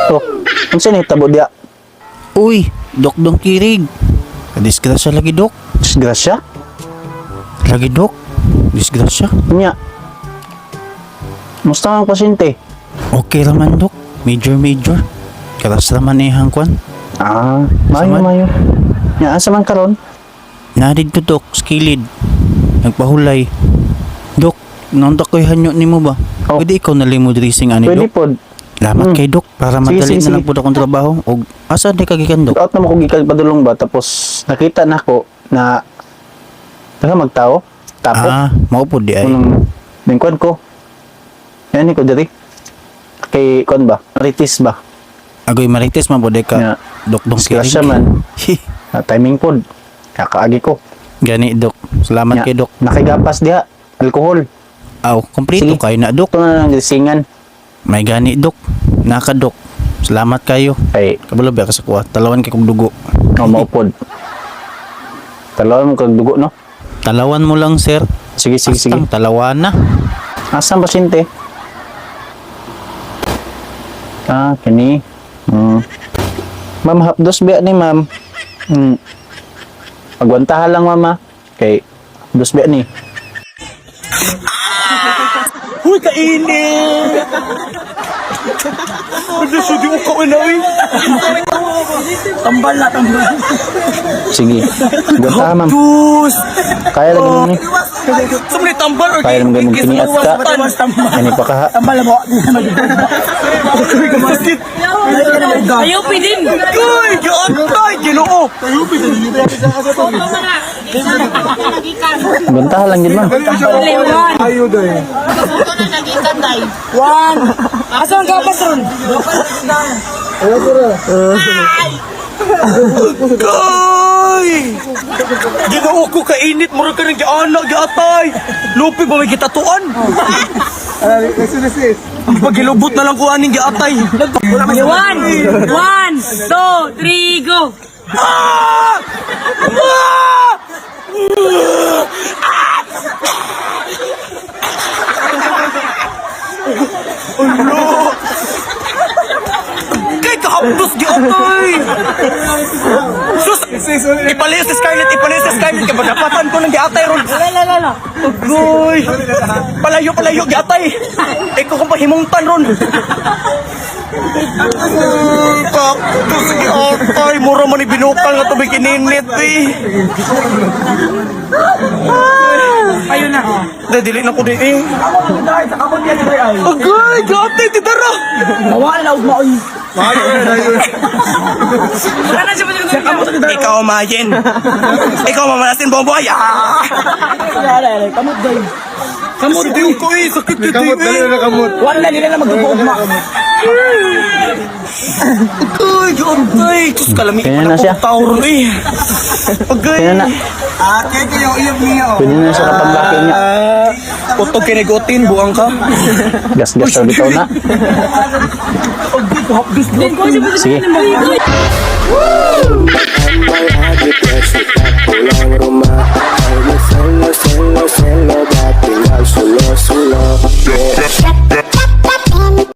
Oh, ang sinitabo dia? Uy, Dok Dong Kirig. Disgrasya lagi, Dok. Disgrasya? Lagi, Dok. Disgrasya. Nya. Musta ang pasyente? Okay raman, Dok. Major. Karas raman ihang kwan. Ah, Samad? mayo. Nya, asa man karon? Narid to, Dok. Skilid. Nagpahulay. Dok, naunta ko'y hanyo ni mo ba? Oh. Pwede ikaw nalimod dressing ani, Pwede Dok? pod. Lamat kay Dok. Para Sige, madali sige, na lang sige. po akong trabaho. O, asa di kagikan, Dok? Out na mo kung gikan padulong ba, tapos nakita na ko na magtao. Tapos, Maupo di ay. unang lingkod ko. Yan ko diri. Kay kon ba? Maritis ba? Agoy marites man po ka. Nya. Dok Dong Kirig. Disgrasya man. Timing pod. Kakaagi ko. Gani, Dok. Salamat Nya, kay Dok. nakigapas diha. Alkohol. Aw, kompleto Sige. kayo na, Dok. Ito na lang drisingan. May gani, Dok. Naka, Dok. Salamat kayo. Kay, Kabalo ba ka sa kuha? Talawan kay kong dugo. maupod. Talawan mo kag dugo, no? Talawan mo lang, sir. Sige. Astang talawan na. Asan pasyente? Kini. Ma'am, hapdos ba ni ma'am? Pagwantahan lang, mama. Kay, hapdos ba ni? Uy, kainit! Nagdasudi ko ka na, uy! Tambal na, tambal! Sige. Pagwantahan, ma'am. Diyos! Kaya lang mo ni. Sumuli tambal, or Kaya lang ganun kiniat ka. Ano pa ka ha? Tambal mo! Kamastit! Ayaw pidin! Uy, yun! Ay, ginoo! Pagwantahan lang din, ma'am. Lewan! Ayaw doy! Ito na nagikan day. One! Asan ka pa, son? Ay! Ginoo ko kainit, mura ka rin gianak, giatay! Lupi ba may kitatuan? Pagilubot na lang ko aning giatay. One! One! Two! Three! Go! Ah! Ah! Ulo! Kay kahapdos giatay! Sus! Ipalayo si Scarlett! Kaya madapatan ko ng giatay ron! Lala! Ugoy! Palayo giatay! Ikaw kung pahimungtan ron! Kaktus giatay! Mura man ibinukal nga tubig kininit eh! Ayun na! Dili na ko di eh! Agay! Giatay! Tidara! Mawala og maoy! Ikaw mayin! Ikaw mamalasin bomboy! Ah! Kamot day! Kamot din ko eh! Sakit dito eh! Wala nila na magugugma! Agay! Giatay! Sus kalami Kaya na siya. tao ron eh! Agay! Kaya na. Pwede na sa kapaglaki niya. Utog kinigotin, buang ka. Gas-gas sa bitaw na. Sige. Pulang rumah, ay solo, dati nga solo. Yeah.